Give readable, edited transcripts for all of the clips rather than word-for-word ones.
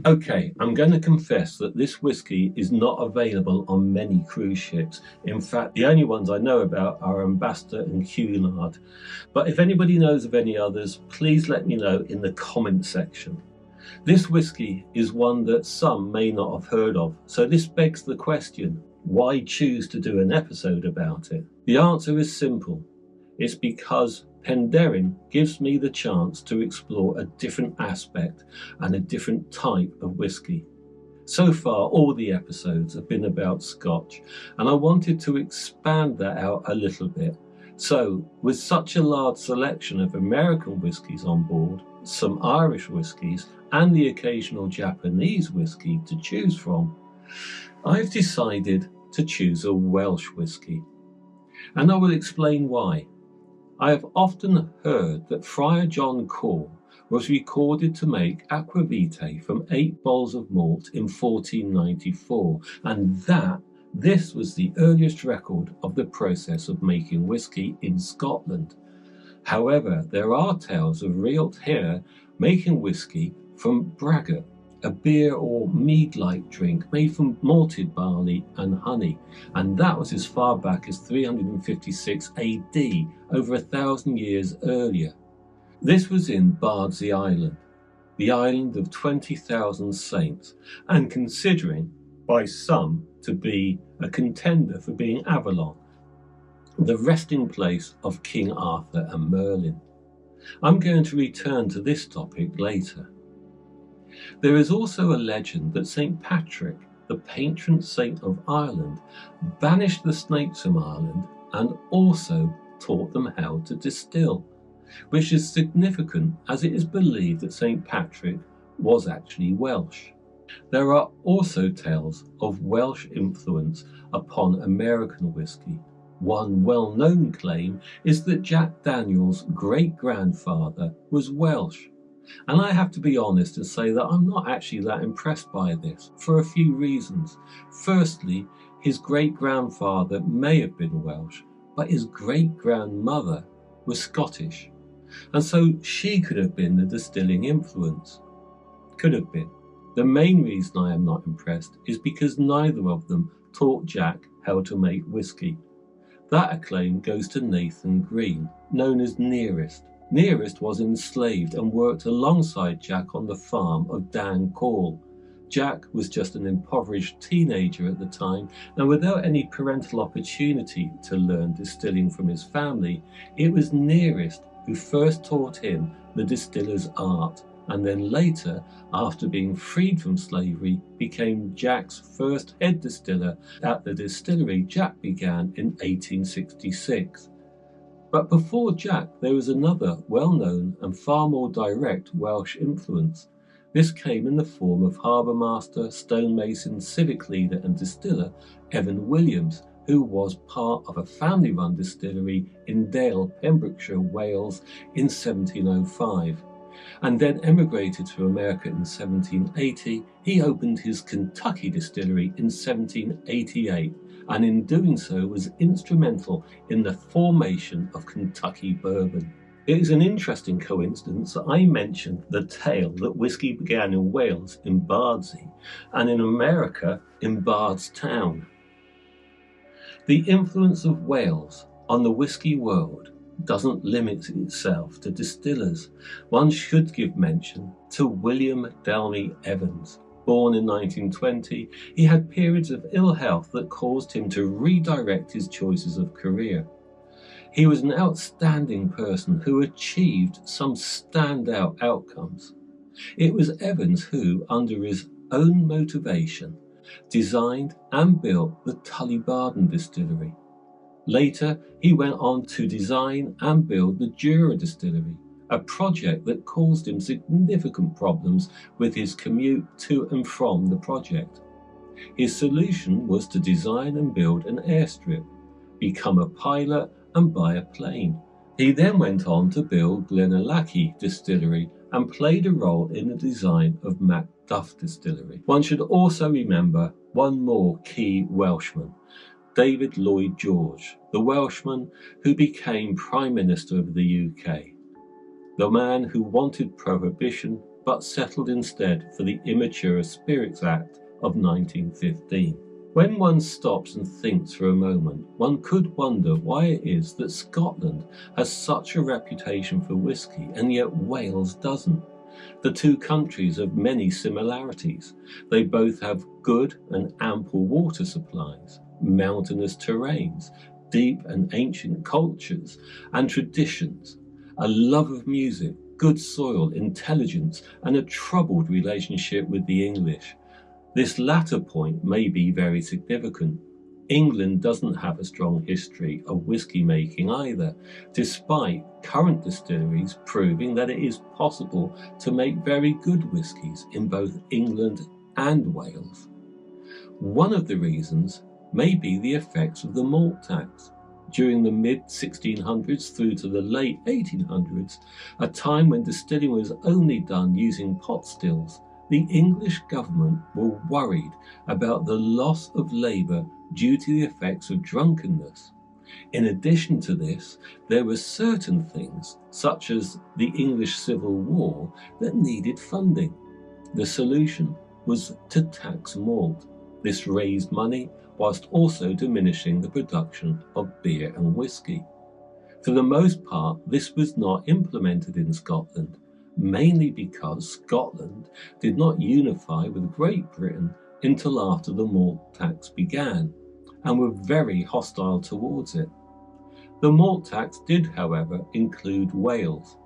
Okay, I'm going to confess that this whiskey is not available on many cruise ships. In fact, the only ones I know about are Ambassador and Cunard. But if anybody knows of any others, please let me know in the comment section. This whiskey is one that some may not have heard of, so this begs the question, why choose to do an episode about it? The answer is simple. It's because Penderyn gives me the chance to explore a different aspect and a different type of whiskey. So far, all the episodes have been about Scotch, and I wanted to expand that out a little bit. So, with such a large selection of American whiskies on board, some Irish whiskies, and the occasional Japanese whiskey to choose from, I've decided to choose a Welsh whiskey. And I will explain why. I have often heard that Friar John Call was recorded to make aquavitae from 8 bowls of malt in 1494, and that this was the earliest record of the process of making whiskey in Scotland. However, there are tales of Rialt here making whiskey from braggot, a beer or mead-like drink made from malted barley and honey, and that was as far back as 356 AD, over 1,000 years earlier. This was in Bardsey Island, the island of 20,000 saints, and considering by some to be a contender for being Avalon, the resting place of King Arthur and Merlin. I'm going to return to this topic later. There is also a legend that St. Patrick, the patron saint of Ireland, banished the snakes from Ireland and also taught them how to distill, which is significant as it is believed that St. Patrick was actually Welsh. There are also tales of Welsh influence upon American whiskey. One well-known claim is that Jack Daniel's great-grandfather was Welsh. And I have to be honest and say that I'm not actually that impressed by this, for a few reasons. Firstly, his great-grandfather may have been Welsh, but his great-grandmother was Scottish. And so she could have been the distilling influence. Could have been. The main reason I am not impressed is because neither of them taught Jack how to make whiskey. That acclaim goes to Nathan Green, known as Nearest. Nearest was enslaved and worked alongside Jack on the farm of Dan Call. Jack was just an impoverished teenager at the time, and without any parental opportunity to learn distilling from his family, it was Nearest who first taught him the distiller's art, and then later, after being freed from slavery, became Jack's first head distiller at the distillery Jack began in 1866. But before Jack, there was another well-known and far more direct Welsh influence. This came in the form of harbour master, stonemason, civic leader and distiller Evan Williams, who was part of a family-run distillery in Dale, Pembrokeshire, Wales in 1705. And then emigrated to America in 1780, he opened his Kentucky distillery in 1788, and in doing so was instrumental in the formation of Kentucky bourbon. It is an interesting coincidence that I mentioned the tale that whiskey began in Wales in Bardsey, and in America in Bardstown. The influence of Wales on the whiskey world doesn't limit itself to distillers. One should give mention to William Delmy Evans. Born in 1920, he had periods of ill health that caused him to redirect his choices of career. He was an outstanding person who achieved some standout outcomes. It was Evans who, under his own motivation, designed and built the Tullybarden distillery. Later, he went on to design and build the Jura distillery, a project that caused him significant problems with his commute to and from the project. His solution was to design and build an airstrip, become a pilot and buy a plane. He then went on to build Glenallachie distillery and played a role in the design of Macduff distillery. One should also remember one more key Welshman, David Lloyd George, the Welshman who became Prime Minister of the UK. The man who wanted prohibition but settled instead for the Immature Spirits Act of 1915. When one stops and thinks for a moment, one could wonder why it is that Scotland has such a reputation for whisky and yet Wales doesn't. The two countries have many similarities. They both have good and ample water supplies, mountainous terrains, deep and ancient cultures and traditions, a love of music, good soil, intelligence, and a troubled relationship with the English. This latter point may be very significant. England doesn't have a strong history of whisky making either, despite current distilleries proving that it is possible to make very good whiskies in both England and Wales. One of the reasons may be the effects of the malt tax. During the mid-1600s through to the late 1800s, a time when distilling was only done using pot stills, the English government were worried about the loss of labour due to the effects of drunkenness. In addition to this, there were certain things, such as the English Civil War, that needed funding. The solution was to tax malt. This raised money whilst also diminishing the production of beer and whisky. For the most part, this was not implemented in Scotland, mainly because Scotland did not unify with Great Britain until after the malt tax began, and were very hostile towards it. The malt tax did, however, include Wales.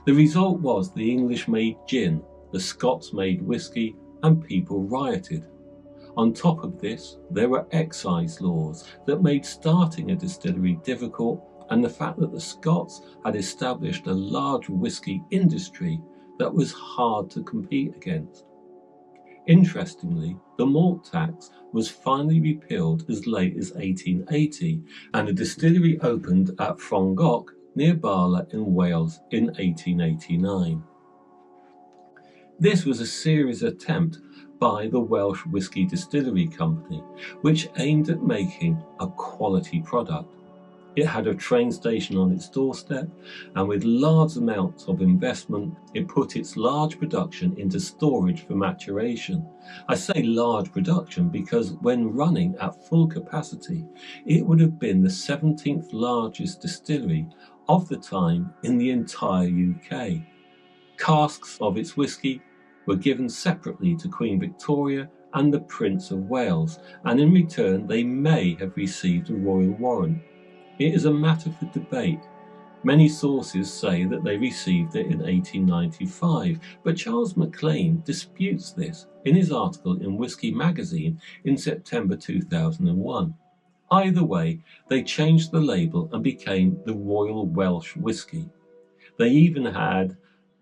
The result was the English made gin, the Scots made whisky, and people rioted. On top of this, there were excise laws that made starting a distillery difficult, and the fact that the Scots had established a large whisky industry that was hard to compete against. Interestingly, the malt tax was finally repealed as late as 1880, and a distillery opened at Ffrangog near Bala in Wales in 1889. This was a serious attempt by the Welsh Whisky Distillery Company, which aimed at making a quality product. It had a train station on its doorstep, and with large amounts of investment, it put its large production into storage for maturation. I say large production because when running at full capacity, it would have been the 17th largest distillery of the time in the entire UK. Casks of its whisky were given separately to Queen Victoria and the Prince of Wales, and in return they may have received a royal warrant. It is a matter for debate. Many sources say that they received it in 1895, but Charles MacLean disputes this in his article in Whisky Magazine in September 2001. Either way, they changed the label and became the Royal Welsh Whisky. They even had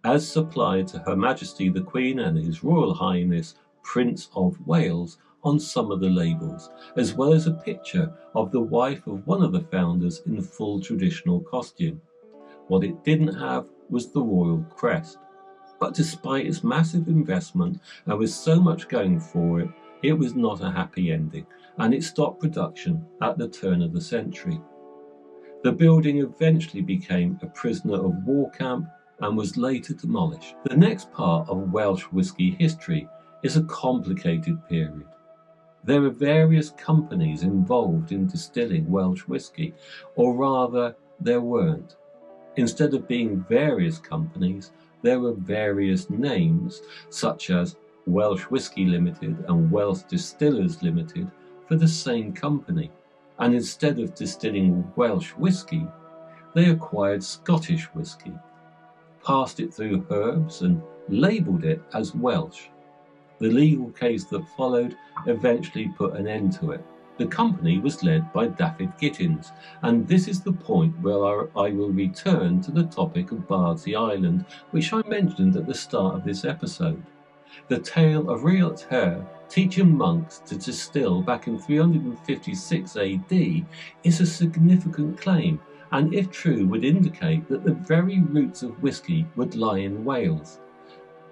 as supplier to Her Majesty the Queen and His Royal Highness Prince of Wales on some of the labels, as well as a picture of the wife of one of the founders in full traditional costume. What it didn't have was the royal crest. But despite its massive investment and with so much going for it, it was not a happy ending, and it stopped production at the turn of the century. The building eventually became a prisoner of war camp and was later demolished. The next part of Welsh whisky history is a complicated period. There are various companies involved in distilling Welsh whisky, or rather, there weren't. Instead of being various companies, there were various names, such as Welsh Whisky Limited and Welsh Distillers Limited, for the same company. And instead of distilling Welsh whisky, they acquired Scottish whisky, passed it through herbs and labelled it as Welsh. The legal case that followed eventually put an end to it. The company was led by David Gittins, and this is the point where I will return to the topic of Bardsey Island, which I mentioned at the start of this episode. The tale of Rialt Her teaching monks to distill back in 356 AD is a significant claim, and if true would indicate that the very roots of whisky would lie in Wales.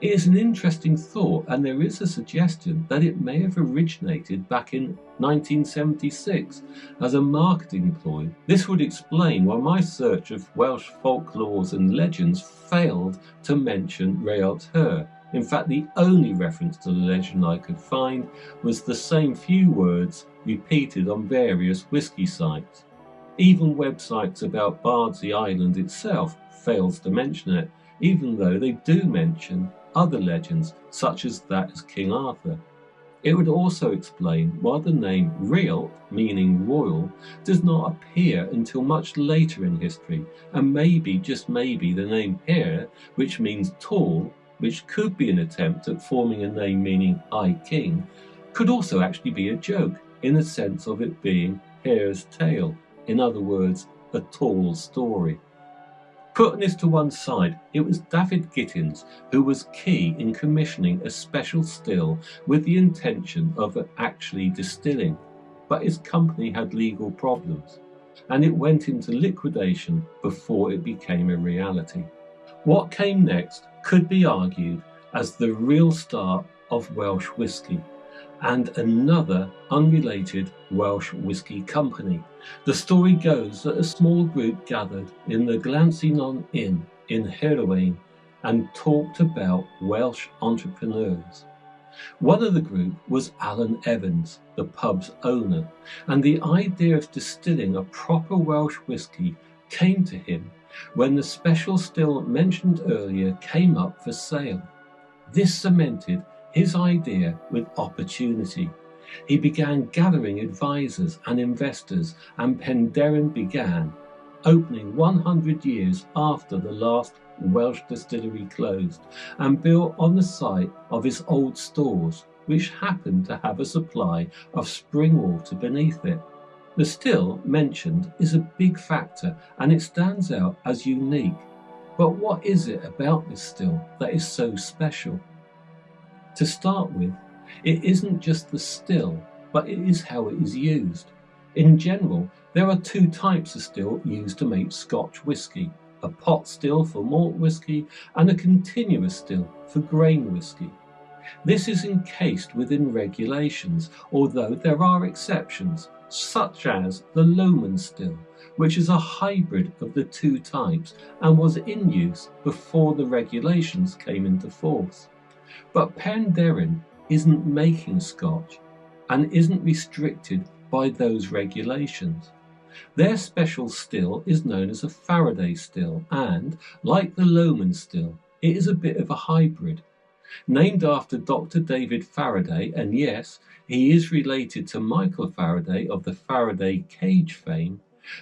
It is an interesting thought, and there is a suggestion that it may have originated back in 1976 as a marketing ploy. This would explain why my search of Welsh folklores and legends failed to mention Rialt Her. In fact, the only reference to the legend I could find was the same few words repeated on various whisky sites. Even websites about Bardsey Island itself fails to mention it, even though they do mention other legends, such as that of King Arthur. It would also explain why the name Rialt, meaning royal, does not appear until much later in history, and maybe, just maybe, the name Hare, which means tall, which could be an attempt at forming a name meaning High King, could also actually be a joke, in the sense of it being Hare's tale, in other words, a tall story. Putting this to one side, it was David Gittins who was key in commissioning a special still with the intention of actually distilling, but his company had legal problems, and it went into liquidation before it became a reality. What came next could be argued as the real start of Welsh whisky, and another unrelated Welsh whisky company. The story goes that a small group gathered in the Glansinon Inn in Herwyn and talked about Welsh entrepreneurs. One of the group was Alan Evans, the pub's owner, and the idea of distilling a proper Welsh whisky came to him when the special still mentioned earlier came up for sale. This cemented his idea with opportunity. He began gathering advisors and investors, and Penderyn began, opening 100 years after the last Welsh distillery closed, and built on the site of his old stores, which happened to have a supply of spring water beneath it. The still mentioned is a big factor, and it stands out as unique. But what is it about this still that is so special? To start with, it isn't just the still, but it is how it is used. In general, there are two types of still used to make Scotch whisky: a pot still for malt whisky and a continuous still for grain whisky. This is encased within regulations, although there are exceptions, such as the Lomond still, which is a hybrid of the two types and was in use before the regulations came into force. But Penderyn isn't making Scotch and isn't restricted by those regulations. Their special still is known as a Faraday still, and, like the Lomond still, it is a bit of a hybrid. Named after Dr. David Faraday, and yes, he is related to Michael Faraday of the Faraday cage fame,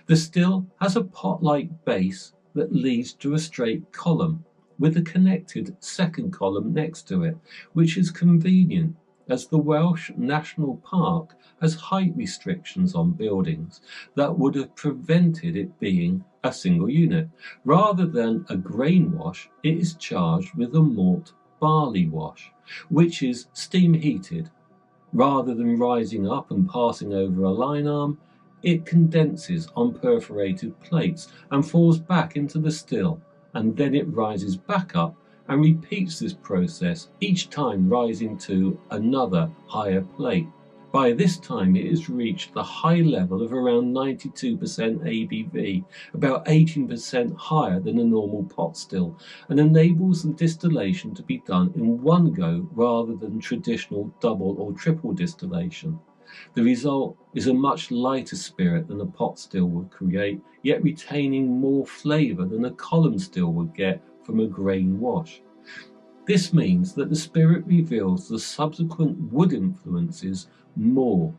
the still has a pot-like base that leads to a straight column, with a connected second column next to it, which is convenient as the Welsh National Park has height restrictions on buildings that would have prevented it being a single unit. Rather than a grain wash, it is charged with a malt barley wash, which is steam heated. Rather than rising up and passing over a line arm, it condenses on perforated plates and falls back into the still, and then it rises back up and repeats this process, each time rising to another higher plate. By this time it has reached the high level of around 92% ABV, about 18% higher than a normal pot still, and enables the distillation to be done in one go rather than traditional double or triple distillation. The result is a much lighter spirit than a pot still would create, yet retaining more flavour than a column still would get from a grain wash. This means that the spirit reveals the subsequent wood influences more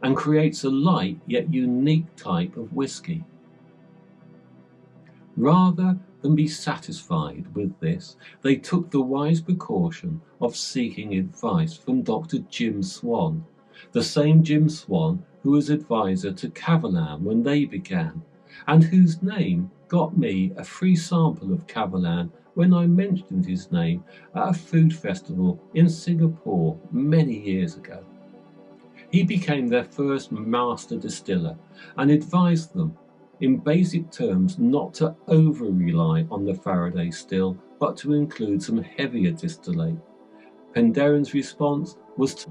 and creates a light yet unique type of whisky. Rather than be satisfied with this, they took the wise precaution of seeking advice from Dr. Jim Swan, the same Jim Swan who was advisor to Cavalan when they began, and whose name got me a free sample of Cavalan when I mentioned his name at a food festival in Singapore many years ago. He became their first master distiller and advised them, in basic terms, not to over-rely on the Faraday still, but to include some heavier distillate. Penderyn's response was to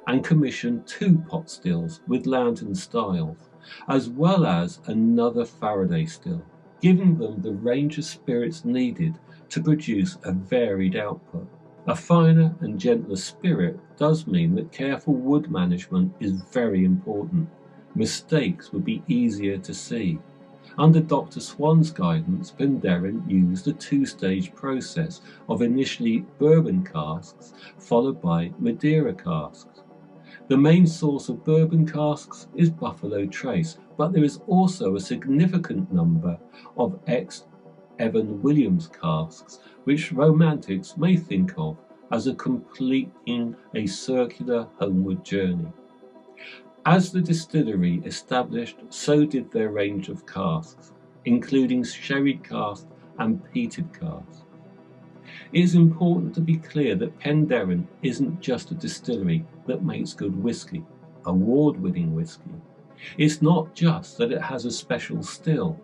and commissioned 2 pot stills with lantern styles, as well as another Faraday still, giving them the range of spirits needed to produce a varied output. A finer and gentler spirit does mean that careful wood management is very important. Mistakes would be easier to see. Under Dr. Swan's guidance, Penderyn used a two-stage process of initially bourbon casks followed by Madeira casks. The main source of bourbon casks is Buffalo Trace, but there is also a significant number of ex-Evan Williams casks, which romantics may think of as completing a circular homeward journey. As the distillery established, so did their range of casks, including sherried casks and peated casks. It is important to be clear that Penderyn isn't just a distillery that makes good whisky, award-winning whisky. It's not just that it has a special still,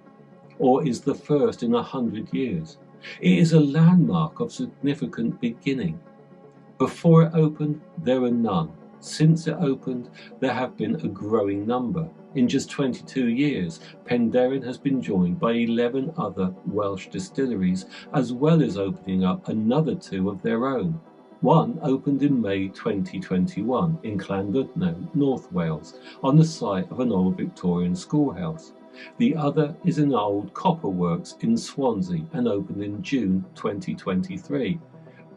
or is the first in 100 years. It is a landmark of significant beginning. Before it opened, there were none. Since it opened, there have been a growing number. In just 22 years, Penderyn has been joined by 11 other Welsh distilleries, as well as opening up another 2 of their own. One opened in May 2021 in Llandudno, North Wales, on the site of an old Victorian schoolhouse. The other is an old copper works in Swansea and opened in June 2023.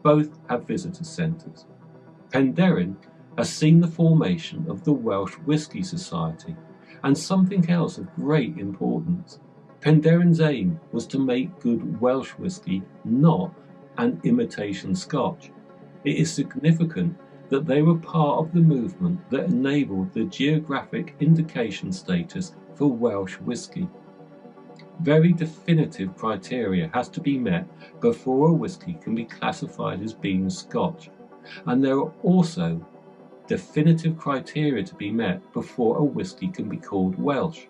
Both have visitor centres. Penderyn has seen the formation of the Welsh Whisky Society, and something else of great importance. Penderyn's aim was to make good Welsh whisky, not an imitation Scotch. It is significant that they were part of the movement that enabled the geographic indication status for Welsh whisky. Very definitive criteria has to be met before a whisky can be classified as being Scotch, and there are also definitive criteria to be met before a whisky can be called Welsh.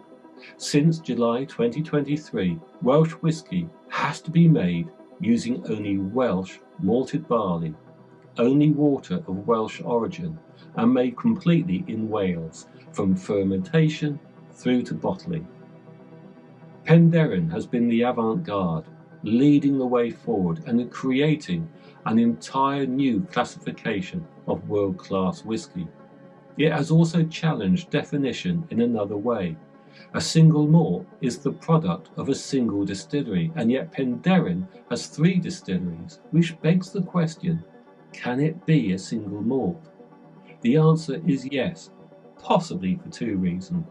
Since July 2023, Welsh whisky has to be made using only Welsh malted barley, only water of Welsh origin, and made completely in Wales, from fermentation through to bottling. Penderyn has been the avant-garde, leading the way forward and creating an entire new classification of world-class whisky. It has also challenged definition in another way. A single malt is the product of a single distillery, and yet Penderyn has 3 distilleries, which begs the question, can it be a single malt? The answer is yes, possibly for 2 reasons.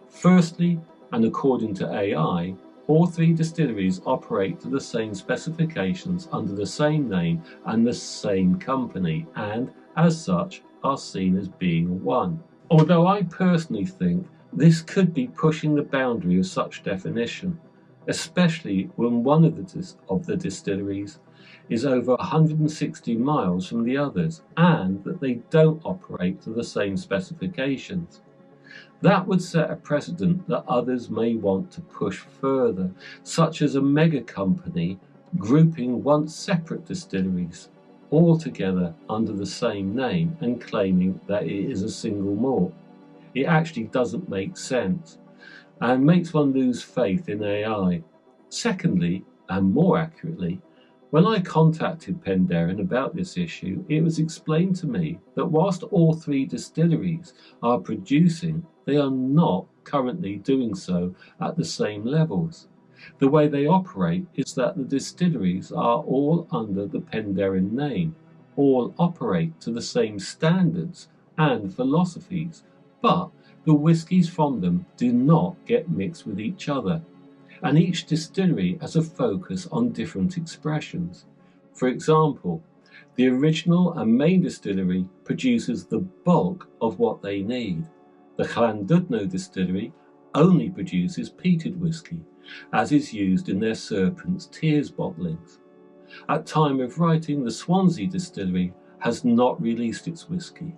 Firstly, and according to AI, all 3 distilleries operate to the same specifications under the same name and the same company, and as such are seen as being one. Although I personally think this could be pushing the boundary of such definition, especially when one of the distilleries is over 160 miles from the others, and that they don't operate to the same specifications. That would set a precedent that others may want to push further, such as a mega company grouping once separate distilleries all together under the same name and claiming that it is a single malt. It actually doesn't make sense and makes one lose faith in AI. Secondly, and more accurately, when I contacted Penderyn about this issue, it was explained to me that whilst all 3 distilleries are producing, they are not currently doing so at the same levels. The way they operate is that the distilleries are all under the Penderyn name, all operate to the same standards and philosophies, but the whiskies from them do not get mixed with each other, and each distillery has a focus on different expressions. For example, the original and main distillery produces the bulk of what they need. The Llandudno distillery only produces peated whisky, as is used in their Serpent's Tears bottlings. At time of writing, the Swansea distillery has not released its whisky.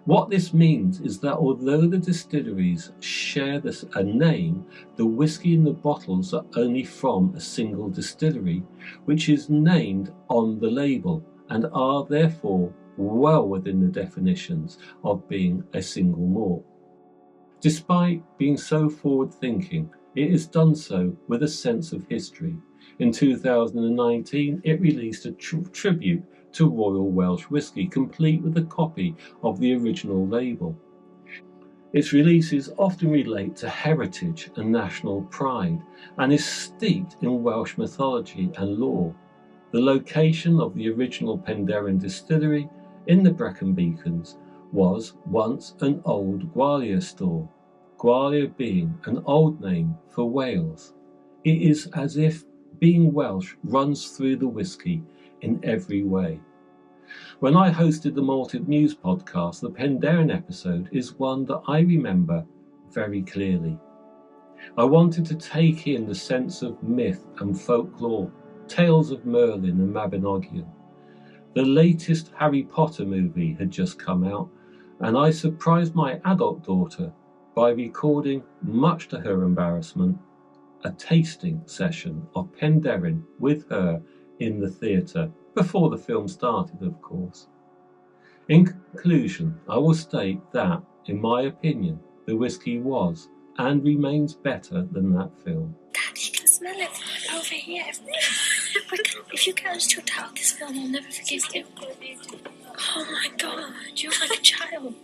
What this means is that although the distilleries share a name, the whisky in the bottles are only from a single distillery, which is named on the label, and are therefore well within the definitions of being a single malt. Despite being so forward-thinking, it has done so with a sense of history. In 2019, it released a tribute to Royal Welsh Whisky, complete with a copy of the original label. Its releases often relate to heritage and national pride and is steeped in Welsh mythology and lore. The location of the original Penderyn distillery in the Brecon Beacons was once an old Gwalior store, Gwalior being an old name for Wales. It is as if being Welsh runs through the whisky in every way. When I hosted the Malted Muse podcast, the Penderyn episode is one that I remember very clearly. I wanted to take in the sense of myth and folklore, tales of Merlin and Mabinogion. The latest Harry Potter movie had just come out, and I surprised my adult daughter by recording, much to her embarrassment, a tasting session of Penderyn with her in the theatre, before the film started, of course. In conclusion, I will state that, in my opinion, the whisky was and remains better than that film. Dad, you can smell it over here. If you get us to tell this film, I'll never forgive you. Oh my God, you're like a child.